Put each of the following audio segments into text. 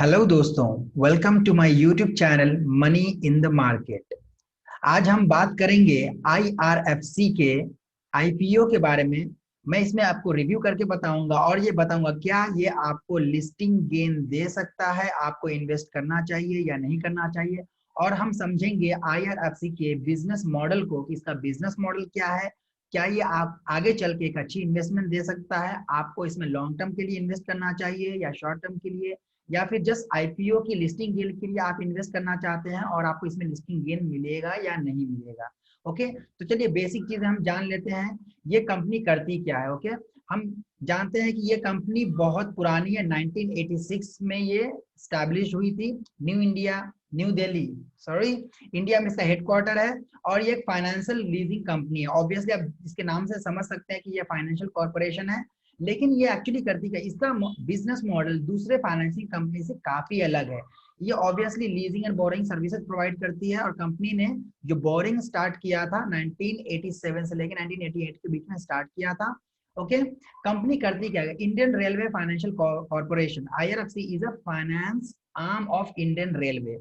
Hello दोस्तों, welcome to my YouTube channel money in the market. आज हम बात करेंगे आईआरएफसी के आईपीओ के बारे में। मैं इसमें आपको रिव्यू करके बताऊंगा और ये बताऊंगा क्या ये आपको लिस्टिंग गेन दे सकता है, आपको इन्वेस्ट करना चाहिए या नहीं करना चाहिए। और हम समझेंगे आईआरएफसी के बिजनेस मॉडल को कि इसका बिजनेस मॉडल क्या है, क्या ये आप आगे चल के एक अच्छी इन्वेस्टमेंट दे सकता है, आपको इसमें लॉन्ग टर्म के लिए इन्वेस्ट करना चाहिए या शॉर्ट टर्म के लिए, या फिर जस्ट आईपीओ की लिस्टिंग गेन के लिए आप इन्वेस्ट करना चाहते हैं और आपको इसमें लिस्टिंग गेन मिलेगा या नहीं मिलेगा। ओके, तो चलिए बेसिक चीजें हम जान लेते हैं। ये कंपनी करती क्या है। ओके, हम जानते हैं कि ये कंपनी बहुत पुरानी है। 1986 में ये स्टैब्लिश हुई थी। New India, new Delhi, sorry, India में इसका हेडक्वार्टर है। और ये एक फाइनेंशियल लीजिंग कंपनी है। ऑब्वियसली आप इसके नाम से समझ सकते हैं कि ये फाइनेंशियल कॉर्पोरेशन है। लेकिन ये एक्चुअली करती है, इसका बिजनेस मॉडल दूसरे फाइनेंसिंग कंपनी से काफी अलग है। ये obviously leasing and borrowing services provide करती है। और कंपनी ने जो बोरिंग स्टार्ट किया था 1987 से लेकर 1988 के बीच में स्टार्ट किया था। ओके, कंपनी करती क्या है? Indian railway financial corporation, IRFC is a finance arm of Indian railway.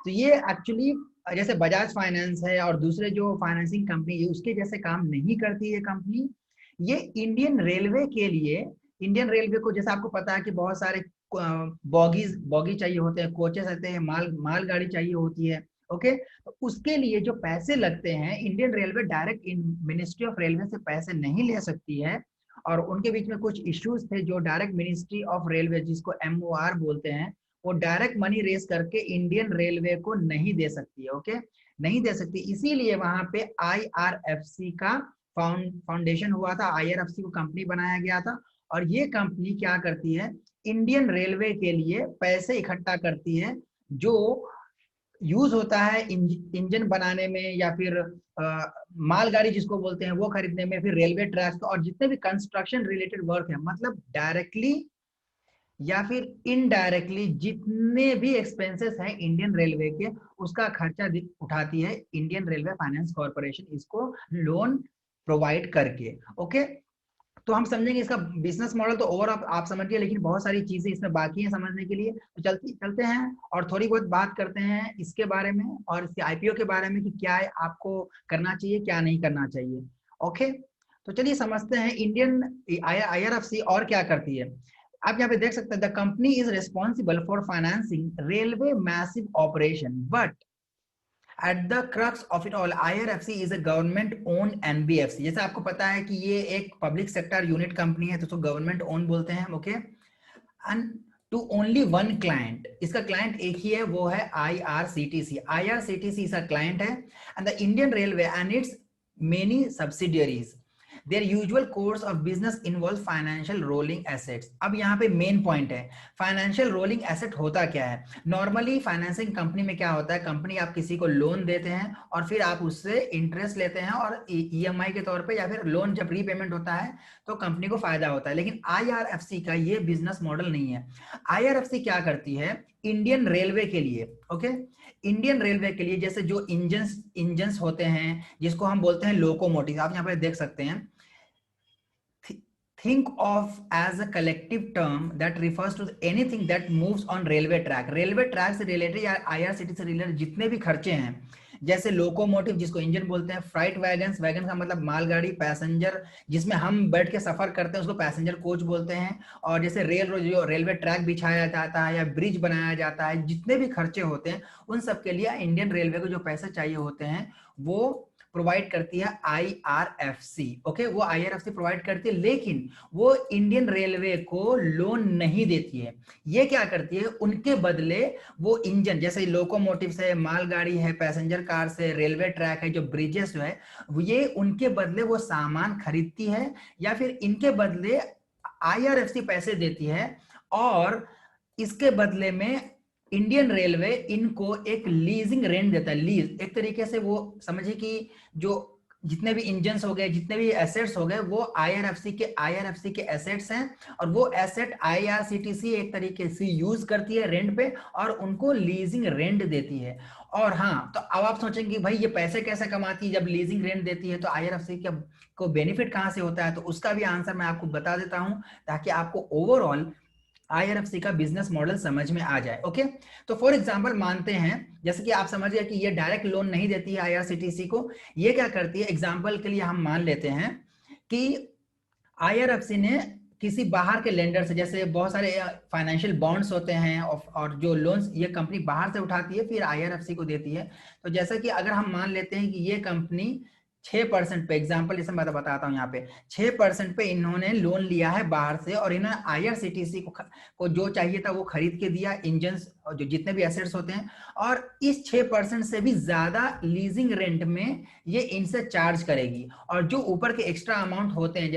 तो ये एक्चुअली जैसे बजाज फाइनेंस है और दूसरे जो फाइनेंसिंग कंपनी है उसके जैसे काम नहीं करती है कंपनी। ये इंडियन रेलवे के लिए, इंडियन रेलवे को जैसे आपको पता है कि बहुत सारे बॉगी चाहिए होते हैं, कोचेस रहते हैं, मालगाड़ी चाहिए होती है। ओके, तो उसके लिए जो पैसे लगते हैं Indian railway direct ministry of railway से पैसे नहीं ले सकती है। और उनके बीच में कुछ इश्यूज थे जो डायरेक्ट मिनिस्ट्री ऑफ रेलवे, जिसको एमओआर बोलते हैं, वो डायरेक्ट मनी रेस करके इंडियन रेलवे को नहीं दे सकती है। ओके, नहीं दे सकती, इसीलिए वहां पे आईआरएफसी का फाउंडेशन हुआ था। आईआरएफसी को कंपनी बनाया गया था। और ये कंपनी क्या करती है? इंडियन रेलवे के लिए पैसे इकट्ठा करती है जो यूज होता है इंजन बनाने में, या फिर मालगाड़ी जिसको बोलते हैं वो खरीदने में, फिर रेलवे ट्रैक्स और जितने भी कंस्ट्रक्शन रिलेटेड वर्क है, मतलब डायरेक्टली या फिर इनडायरेक्टली जितने भी एक्सपेंसेस हैं इंडियन रेलवे के, उसका खर्चा उठाती है इंडियन रेलवे फाइनेंस कॉर्पोरेशन, इसको लोन प्रोवाइड करके। ओके, तो हम समझेंगे इसका बिजनेस मॉडल तो ओवर आप समझ गए, लेकिन बहुत सारी चीजें इसमें बाकी हैं समझने के लिए। तो चलते हैं और थोड़ी बहुत बात करते हैं इसके बारे में और इसके आईपीओ के बारे में कि क्या आपको करना चाहिए क्या नहीं करना चाहिए। ओके, तो चलिए समझते हैं इंडियन आईआरएफसी और क्या करती है। आप यहाँ पे देख सकते हैं, the company is responsible for financing railway massive operation, but at the crux of it all IRFC is a government own NBFC. जैसे आपको पता है कि ये एक पब्लिक सेक्टर यूनिट कंपनी है, तो उसको गवर्नमेंट ओन बोलते हैं। Okay, and to only one client, इसका क्लाइंट एक ही है, वो है आईआरसीटीसी। आईआरसीटीसी इसका क्लाइंट है, and the Indian railway and its many subsidiaries, their usual course of business involve financial rolling assets. अब यहाँ पे मेन पॉइंट है, फाइनेंशियल रोलिंग एसेट होता क्या है? नॉर्मली फाइनेंसिंग कंपनी में क्या होता है, कंपनी आप किसी को लोन देते हैं और फिर आप उससे इंटरेस्ट लेते हैं और ईएमआई के तौर पे, या फिर लोन जब रीपेमेंट होता है तो कंपनी को फायदा होता है। लेकिन आईआरएफसी का ये बिजनेस मॉडल नहीं है। आईआरएफसी क्या करती है इंडियन रेलवे के लिए? ओके, इंडियन रेलवे के लिए जैसे जो इंजन्स होते हैं जिसको हम बोलते हैं लोकोमोटिव, आप यहाँ पे देख सकते हैं। Think of as a collective term that refers to anything that moves on railway track. Railway track से रिलेटेड या आईआरसीटी से रिलेटेड जितने भी खर्चे हैं, जैसे लोकोमोटिव जिसको इंजन बोलते हैं, फ्राइट वैगन्स, वैगन का मतलब मालगाड़ी, पैसेंजर जिसमें हम बैठ के सफर करते हैं उसको पैसेंजर कोच बोलते हैं, और जैसे जो रेलवे ट्रैक बिछाया जाता है या ब्रिज बनाया जाता है, जितने भी खर्चे होते हैं उन सब के लिए इंडियन रेलवे को जो पैसे चाहिए होते हैं वो प्रोवाइड करती है आईआरएफसी। ओके, वो आईआरएफसी प्रोवाइड करती है, लेकिन वो इंडियन रेलवे को लोन नहीं देती है। ये क्या करती है, उनके बदले वो इंजन, जैसे लोकोमोटिव से, मालगाड़ी है, पैसेंजर कार से, रेलवे ट्रैक है, जो ब्रिजेस जो है, ये उनके बदले वो सामान खरीदती है, या फिर इनके बदले आईआरएफसी पैसे देती है। और इसके बदले में इंडियन रेलवे इनको एक लीजिंग रेंट देता है। लीज एक तरीके से, वो समझिए कि जो जितने भी इंजन हो गए, जितने भी एसेट्स हो गए, वो आईआरएफसी के एसेट्स हैं, और वो एसेट आईआरसीटीसी एक तरीके से यूज करती है रेंट पे और उनको लीजिंग रेंट देती है। और हाँ, तो अब आप सोचेंगे भाई ये पैसे कैसे कमाती है जब लीजिंग रेंट देती है, तो आईआरएफसी को बेनिफिट कहां से होता है? तो उसका भी आंसर मैं आपको बता देता हूं, ताकि आपको ओवरऑल IRFC का बिजनेस मॉडल समझ में आ जाए। ओके, तो फॉर एग्जांपल मानते हैं, जैसे कि आप समझ गए कि ये डायरेक्ट लोन नहीं देती है IRCTC को, ये क्या करती है, एग्जांपल के लिए हम मान लेते हैं कि IRFC ने किसी बाहर के लेंडर से, जैसे बहुत सारे फाइनेंशियल बॉन्ड्स होते हैं और जो लोन्स ये कंपनी बाहर से उठाती है फिर IRFC को देती है। तो जैसा कि अगर हम मान लेते हैं कि ये कंपनी 6% पे, एग्जाम्पल जैसे मैं बताता हूँ यहाँ पे 6% पे इन्होंने लोन लिया है बाहर से, और इन्होंने IRCTC को जो चाहिए था वो खरीद के दिया, इंजन और जो जितने भी एसेट्स होते हैं, और इस 6% से भी ज्यादा लीजिंग रेंट में ये इनसे चार्ज करेगी। और जो ऊपर के एक्स्ट्रा अमाउंट होते हैं,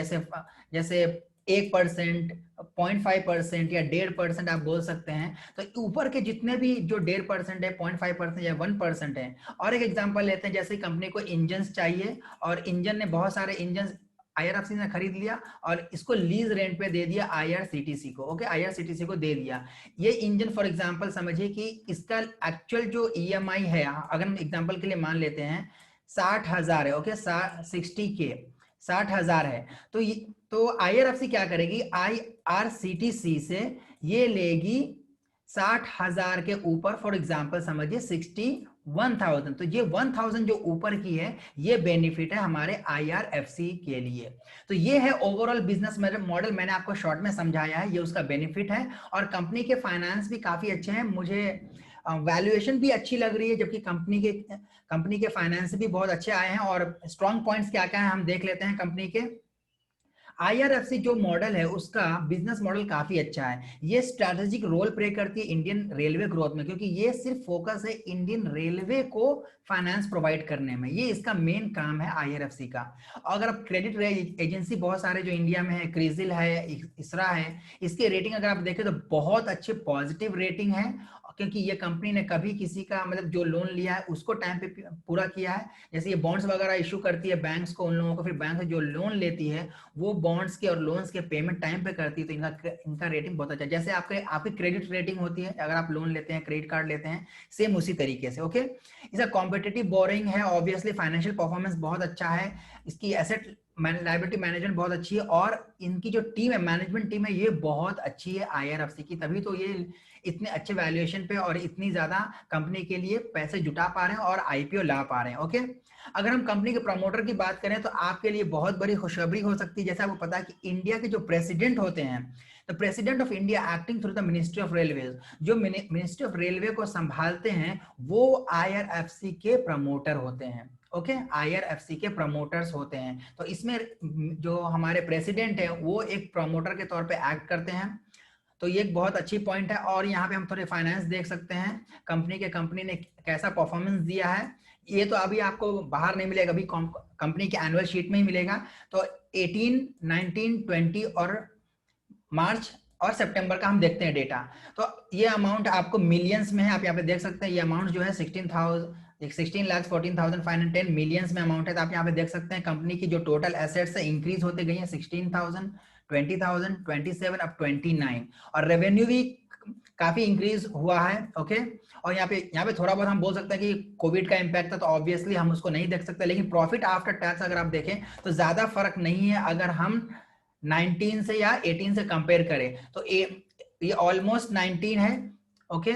जैसे 1%, 0.5% या 1.5% आप बोल सकते हैं, तो ऊपर के जितने भी जो 1.5% है, 0.5% या 1% है। और एक एग्जांपल लेते हैं, जैसे कंपनी को इंजन चाहिए और इंजन ने बहुत सारे इंजन IRFC ने खरीद लिया और इसको लीज रेंट पे दे दिया IRCTC को। ओके, IRCTC को दे दिया ये इंजन। फॉर एग्जांपल समझिए कि इसका एक्चुअल जो EMI है, अगर हम एग्जांपल के लिए मान लेते हैं 60,000 है। ओके, 60K, 60,000 है। तो IRFC क्या करेगी, IRCTC से ये लेगी 60,000 के ऊपर, फॉर एग्जांपल समझिए 61,000। तो ये 1,000 जो ऊपर की है ये बेनिफिट है हमारे IRFC के लिए। तो ये है ओवरऑल बिजनेस मॉडल, मैंने आपको शॉर्ट में समझाया है, ये उसका बेनिफिट है। और कंपनी के फाइनेंस भी काफी अच्छे हैं, मुझे वैल्यूएशन भी अच्छी लग रही है, जबकि कंपनी के फाइनेंस भी बहुत अच्छे आए हैं। और स्ट्रॉन्ग पॉइंट्स क्या क्या है हम देख लेते हैं कंपनी के। IRFC जो मॉडल है उसका बिजनेस मॉडल काफी अच्छा है, ये स्ट्रैटेजिक रोल प्ले करती है इंडियन रेलवे ग्रोथ में, क्योंकि ये सिर्फ फोकस है इंडियन रेलवे को फाइनेंस प्रोवाइड करने में, ये इसका मेन काम है IRFC का। अगर आप क्रेडिट एजेंसी बहुत सारे जो इंडिया में है, क्रिजिल है, इसरा है, इसकी रेटिंग अगर आप देखें तो बहुत अच्छे पॉजिटिव रेटिंग है, क्योंकि ये कंपनी ने कभी किसी का मतलब जो लोन लिया है उसको टाइम पे पूरा किया है। जैसे ये बॉन्ड्स वगैरह इशू करती है बैंक्स को, उन लोगों को, फिर बैंक से जो लोन लेती है वो बॉन्ड्स के और लोन्स के पेमेंट टाइम पे करती है, तो इनका रेटिंग बहुत अच्छा है। जैसे आपकी क्रेडिट रेटिंग होती है अगर आप लोन लेते हैं, क्रेडिट कार्ड लेते हैं, सेम उसी तरीके से। ओके, इसका कॉम्पिटिटिव बोरिंग है, ऑब्वियसली फाइनेंशियल परफॉर्मेंस बहुत अच्छा है, इसकी एसेट लायबिलिटी मैनेजमेंट बहुत अच्छी है, और इनकी जो टीम है, मैनेजमेंट टीम है, ये बहुत अच्छी है IRFC की, तभी तो ये इतने अच्छे वैल्यूएशन पे और इतनी ज्यादा कंपनी के लिए पैसे जुटा पा रहे हैं और IPO ला पा रहे हैं। ओके, अगर हम कंपनी के प्रमोटर की बात करें तो आपके लिए बहुत बड़ी खुशखबरी हो सकती है। जैसे आपको पता है कि इंडिया के जो प्रेसिडेंट होते हैं, तो president of India acting through the ministry of railways, जो मिनिस्ट्री ऑफ रेलवे को संभालते हैं वो IRFC के प्रमोटर होते हैं। ओके, IRFC के प्रमोटर्स होते हैं, तो इसमें जो हमारे प्रेसिडेंट है वो एक प्रमोटर के तौर पे एक्ट करते हैं, तो ये एक बहुत अच्छी पॉइंट है। और यहाँ पे हम थोड़े फाइनेंस देख सकते हैं, कंपनी ने कैसा परफॉर्मेंस दिया है, ये तो अभी आपको बाहर नहीं मिलेगा, अभी कंपनी के एनुअल शीट में ही मिलेगा। तो 18, 19, 20 और मार्च और सितंबर का हम देखते हैं डेटा, तो ये अमाउंट आपको मिलियंस में है, आप यहाँ पे देख सकते हैं। ये अमाउंट जो है 16,14,510 मिलियंस में अमाउंट है। तो आप यहाँ पे देख सकते हैं कंपनी की जो टोटल एसेट्स है इंक्रीज होते गई है, 16,000, 20,000, 27, अब 29, और रेवेन्यू भी काफी इंक्रीज हुआ है। ओके, और यहाँ पे थोड़ा बहुत हम बोल सकते हैं कि कोविड का इम्पैक्ट था, तो ऑब्वियसली हम उसको नहीं देख सकते, लेकिन प्रॉफिट आफ्टर टैक्स अगर आप देखें तो ज्यादा फर्क नहीं है अगर हम 19 से या 18 से कंपेयर करें, तो ये ऑलमोस्ट 19 है। ओके,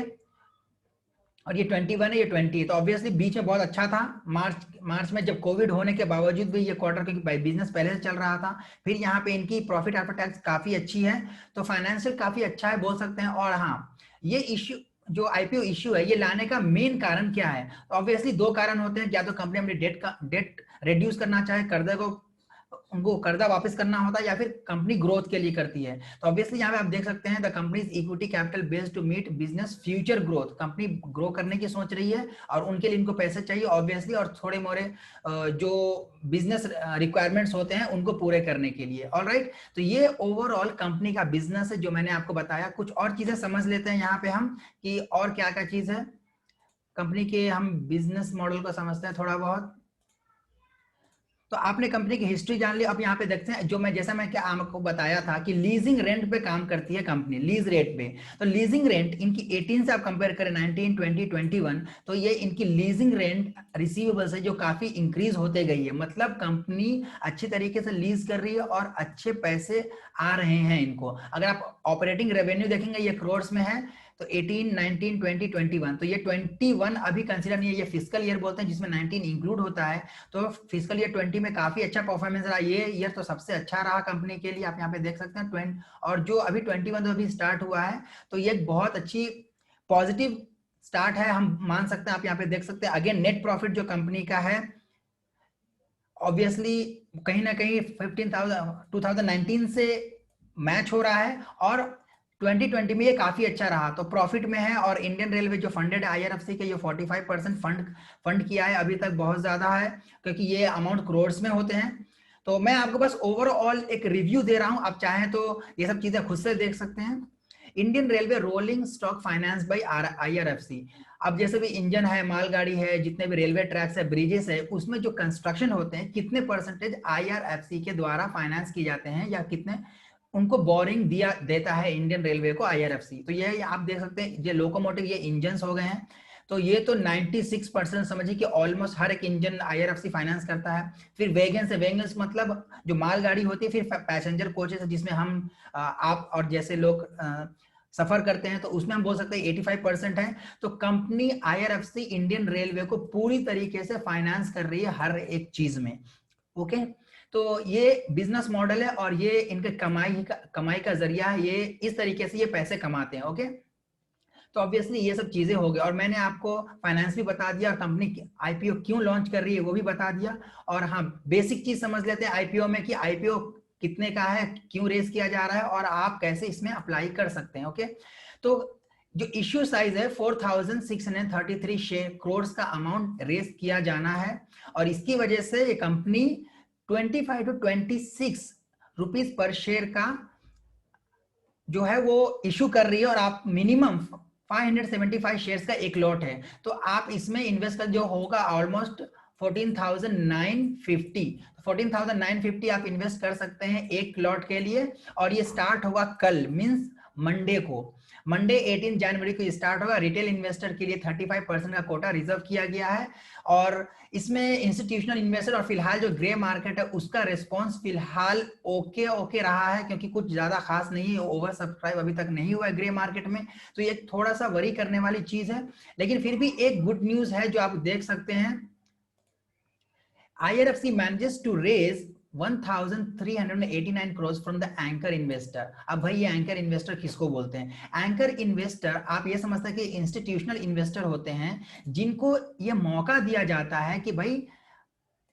और ये 21 है, ये 20 है, तो ऑब्वियसली बीच में बहुत अच्छा था। मार्च में जब कोविड होने के बावजूद भी ये क्वार्टर, क्योंकि बिजनेस पहले से चल रहा था, फिर यहाँ पे इनकी प्रॉफिट आफ्टर टैक्स काफी अच्छी है, तो फाइनेंशियल काफी अच्छा है बोल सकते हैं। और हाँ, ये इश्यू जो IPO इश्यू है ये लाने का मेन कारण क्या है, तो ऑब्वियसली दो कारण होते हैं, या तो कंपनी अपनी डेट रिड्यूस करना चाहे, कर्जे को उनको कर्जा वापस करना होता है, या फिर कंपनी ग्रोथ के लिए करती है। तो ऑब्वियसली यहाँ पे आप देख सकते हैं the company equity capital based to meet business future growth, company grow करने की सोच रही है और उनके लिए इनको पैसे चाहिए ऑब्वियसली, और थोड़े मोरे जो बिजनेस रिक्वायरमेंट्स होते हैं उनको पूरे करने के लिए। ऑलराइट, तो ये ओवरऑल कंपनी का बिजनेस है जो मैंने आपको बताया। कुछ और चीजें समझ लेते हैं यहाँ पे हम कि और क्या क्या चीज है कंपनी के, हम बिजनेस मॉडल को समझते हैं थोड़ा बहुत। तो आपने कंपनी की हिस्ट्री जान ली। अब यहाँ पे देखते हैं, जो मैं जैसा मैं क्या आपको बताया था कि लीजिंग रेंट पे काम करती है कंपनी, लीज रेट पे। तो लीजिंग रेंट इनकी 18 से आप कंपेयर करें 19, 20, 21, तो ये इनकी लीजिंग रेंट रिसीवेबल्स है जो काफी इंक्रीज होते गई है। मतलब कंपनी अच्छी तरीके से लीज कर रही है और अच्छे पैसे आ रहे हैं इनको। अगर आप ऑपरेटिंग रेवेन्यू देखेंगे ये करोड़्स में है, तो 18, 19, 20, 21, तो ये 21 अभी कंसीडर नहीं है, ये फिजिकल ईयर बोलते हैं जिसमें 19 इंक्लूड होता है। तो फिजिकल ईयर 20 में काफी अच्छा परफॉर्मेंस रहा, ये ईयर तो सबसे अच्छा रहा कंपनी के लिए। आप यहाँ पे देख सकते हैं 20, और जो अभी 21 अभी स्टार्ट हुआ है, तो ये बहुत अच्छी पॉजिटिव स्टार्ट है, हम मान सकते हैं। आप यहाँ पे देख सकते हैं अगेन नेट प्रॉफिट जो कंपनी का है, ऑब्वियसली कहीं ना कहीं 2019 से मैच हो रहा है, और 2020 में ये काफी अच्छा रहा, तो प्रॉफिट में है। और इंडियन रेलवे जो फंडेड आईआरएफसी के, ये 45% फंड किया है अभी तक, बहुत ज्यादा है क्योंकि ये अमाउंट करोड़्स में होते हैं। तो मैं आपको बस ओवरऑल एक रिव्यू दे रहा हूं, आप चाहें तो ये सब चीजें खुद से देख सकते हैं। Indian railway rolling stock finance by IRFC. अब जैसे भी इंजन है, मालगाड़ी है, जितने भी रेलवे ट्रैक्स है, ब्रिजेस है, उसमें जो कंस्ट्रक्शन होते हैं, कितने परसेंटेज आईआरएफसी के द्वारा फाइनेंस किए जाते हैं, या कितने उनको बोरिंग दिया देता है इंडियन रेलवे को आईआरएफसी। तो ये आप देख सकते हैं, ये लोकोमोटिव, ये इंजन हो गए हैं, तो ये तो 96% समझिए कि ऑलमोस्ट हर एक इंजन आईआरएफसी फाइनेंस करता है। फिर वेगन्स है, वेगन्स मतलब जो मालगाड़ी होती है, फिर पैसेंजर कोचेस है जिसमें हम आप और जैसे लोग सफर करते हैं, तो उसमें हम बोल सकते हैं 85% है। तो कंपनी आईआरएफसी इंडियन रेलवे को पूरी तरीके से फाइनेंस कर रही है हर एक चीज में। ओके, तो ये बिजनेस मॉडल है और ये इनके कमाई का जरिया है, ये इस तरीके से ये पैसे कमाते हैं। ओके, तो ऑब्वियसली ये सब चीजें हो गई, और मैंने आपको फाइनेंस भी बता दिया, और कंपनी आईपीओ क्यों लॉन्च कर रही है वो भी बता दिया। और हाँ, बेसिक चीज समझ लेते हैं आईपीओ में कि आईपीओ कितने का है, क्यों रेस किया जा रहा है, और आप कैसे इसमें अप्लाई कर सकते हैं। ओके, तो जो इश्यू साइज है 4633 करोड़ का अमाउंट रेस किया जाना है, और इसकी वजह से ये company 25 to 26 rupees per share का जो है वो इशू कर रही है, और आप मिनिमम 575 शेयर्स का एक लॉट है, तो आप इसमें इन्वेस्ट कर जो होगा ऑलमोस्ट 14,950, 14,950 आप इन्वेस्ट कर सकते हैं एक लॉट के लिए। और ये स्टार्ट होगा कल, मींस मंडे को, मंडे 18 जनवरी को स्टार्ट होगा। रिटेल इन्वेस्टर के लिए 35% का कोटा रिजर्व किया गया है, और इसमें इंस्टीट्यूशनल इन्वेस्टर और फिलहाल जो ग्रे मार्केट है उसका रिस्पांस फिलहाल ओके रहा है, क्योंकि कुछ ज्यादा खास नहीं है, ओवर सब्सक्राइब अभी तक नहीं हुआ है ग्रे मार्केट में, तो ये थोड़ा सा वरी करने वाली चीज है। लेकिन फिर भी एक गुड न्यूज है जो आप देख सकते हैं, IRFC manages to raise 1389 crores from the anchor investor। अब भाई ये एंकर इन्वेस्टर किसको बोलते हैं? एंकर इन्वेस्टर आप ये समझते हैं कि इंस्टीट्यूशनल इन्वेस्टर होते हैं जिनको ये मौका दिया जाता है कि भाई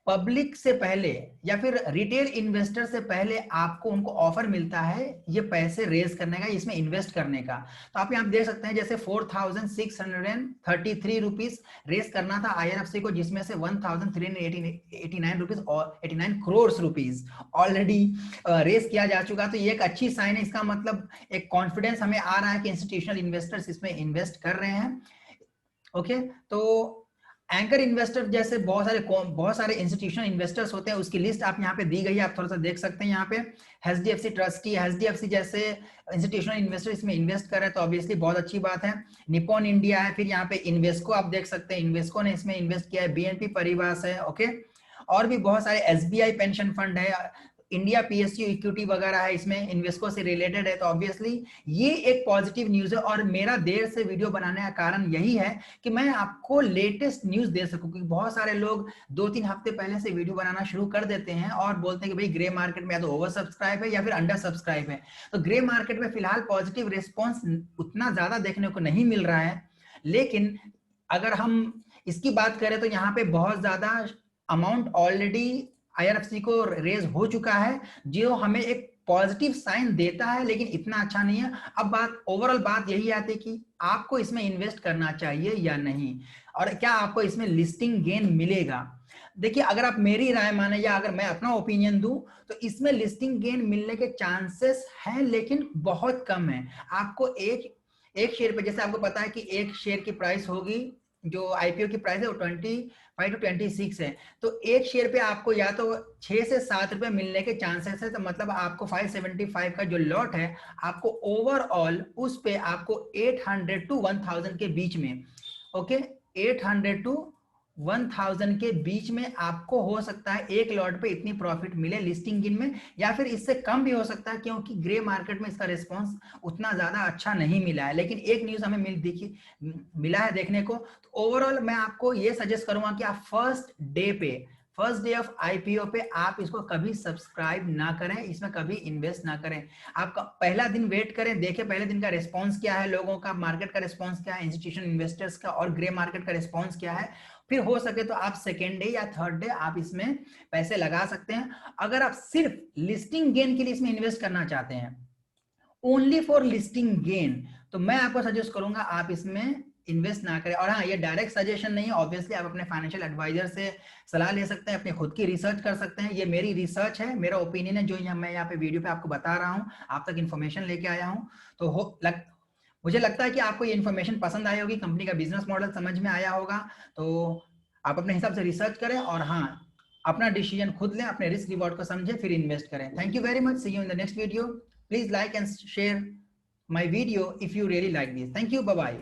पब्लिक से पहले या फिर रिटेल इन्वेस्टर से पहले आपको उनको ऑफर मिलता है ये पैसे रेज करने का, इसमें इन्वेस्ट करने का। तो आप यहाँ देख सकते हैं जैसे 4633 रुपीज रेज करना था आईआरएफसी को, जिसमें से 1389 रुपीज और 89 करोड़ रुपीज ऑलरेडी रेज किया जा चुका। तो ये एक अच्छी साइन है, इसका मतलब एक कॉन्फिडेंस हमें आ रहा है कि इंस्टीट्यूशनल इन्वेस्टर्स इसमें इन्वेस्ट कर रहे हैं। ओके, तो एंकर इन्वेस्टर जैसे बहुत सारे इंस्टीट्यूशनल इन्वेस्टर्स होते हैं, उसकी लिस्ट आप यहाँ पे दी गई है, आप थोड़ा सा देख सकते हैं। यहाँ पे एचडीएफसी ट्रस्टी, एचडीएफसी जैसे इंस्टीट्यूशनल इन्वेस्टर इसमें इन्वेस्ट कर रहे हैं, तो ऑब्वियसली बहुत अच्छी बात है। निपॉन इंडिया है, फिर यहाँ पे इन्वेस्को आप देख सकते हैं, इन्वेस्को ने इसमें इन्वेस्ट किया है, बीएनपी परिवास है। ओके, और भी बहुत सारे एसबीआई पेंशन फंड है, इंडिया पीएसयू इक्विटी वगैरह है, इसमें इन्वेस्को से रिलेटेड है। तो ऑब्वियसली ये एक पॉजिटिव न्यूज है, और मेरा देर से वीडियो बनाने का कारण यही है कि मैं आपको लेटेस्ट न्यूज दे सकूं, क्योंकि बहुत सारे लोग 2-3 हफ्ते पहले से वीडियो बनाना शुरू कर देते हैं और बोलते हैं कि भाई ग्रे मार्केट में या तो ओवर सब्सक्राइब है या फिर अंडर सब्सक्राइब है। तो ग्रे मार्केट में फिलहाल पॉजिटिव रिस्पॉन्स उतना ज्यादा देखने को नहीं मिल रहा है, लेकिन अगर हम इसकी बात करें तो यहाँ पे बहुत ज्यादा अमाउंट ऑलरेडी आईआरएफसी को रेज हो चुका है, जो हमें एक पॉजिटिव साइन देता है, लेकिन इतना अच्छा नहीं है। अब बात ओवरऑल बात यही आती है कि आपको इसमें इन्वेस्ट करना चाहिए या नहीं, और क्या आपको इसमें लिस्टिंग गेन मिलेगा। देखिए, अगर आप मेरी राय माने या अगर मैं अपना ओपिनियन दूं, तो इसमें लिस्टिंग गेन मिलने के चांसेस हैं, लेकिन बहुत कम है। आपको एक शेयर पे, जैसे आपको पता है कि एक शेयर की प्राइस होगी जो आईपीओ की प्राइस है वो 25 to 26 है। तो एक शेयर पे आपको या तो 6 से 7 रुपए मिलने के चांसेस है, तो मतलब आपको 575 का जो लॉट है आपको ओवरऑल उस पे आपको 800 to 1000 के बीच में, ओके, 800 to 1000 के बीच में आपको हो सकता है एक लॉट पे इतनी प्रॉफिट मिले लिस्टिंग गिन में, या फिर इससे कम भी हो सकता है, क्योंकि ग्रे मार्केट में इसका रिस्पांस उतना ज्यादा अच्छा नहीं मिला है। लेकिन एक न्यूज हमें मिला है देखने को। तो ओवरऑल मैं आपको ये सजेस्ट करूंगा कि आप फर्स्ट डे ऑफ आईपीओ पे आप इसको कभी सब्सक्राइब ना करें, इसमें कभी इन्वेस्ट ना करें। आपका पहला दिन वेट करें, देखें पहले दिन का रिस्पांस क्या है लोगों का, मार्केट का रिस्पांस क्या है, इंस्टीट्यूशन इन्वेस्टर्स का और ग्रे मार्केट का रिस्पांस क्या है। फिर हो सके तो आप सेकेंड डे या थर्ड डे आप इसमें पैसे लगा सकते हैं। अगर आप सिर्फ लिस्टिंग गेन के लिए इसमें इन्वेस्ट करना चाहते हैं, ओनली फॉर लिस्टिंग गेन, तो मैं आपको सजेस्ट करूंगा आप इसमें इन्वेस्ट ना करें। और हाँ, ये डायरेक्ट सजेशन नहीं है, ऑब्वियसली आप अपने फाइनेंशियल एडवाइजर से सलाह ले सकते हैं, अपनी खुद की रिसर्च कर सकते हैं। ये मेरी रिसर्च है, मेरा ओपिनियन है, जो मैं यहाँ पे वीडियो पे आपको बता रहा हूँ, आप तक इन्फॉर्मेशन लेके आया हूँ। तो मुझे लगता है कि आपको ये इन्फॉर्मेशन पसंद आई होगी, कंपनी का बिजनेस मॉडल समझ में आया होगा। तो आप अपने हिसाब से रिसर्च करें और हाँ, अपना डिसीजन खुद लें, अपने रिस्क रिवॉर्ड को समझें, फिर इन्वेस्ट करें। Thank you very much, see you in the next video. Please like and share my video if you really like this. Thank you. Bye bye.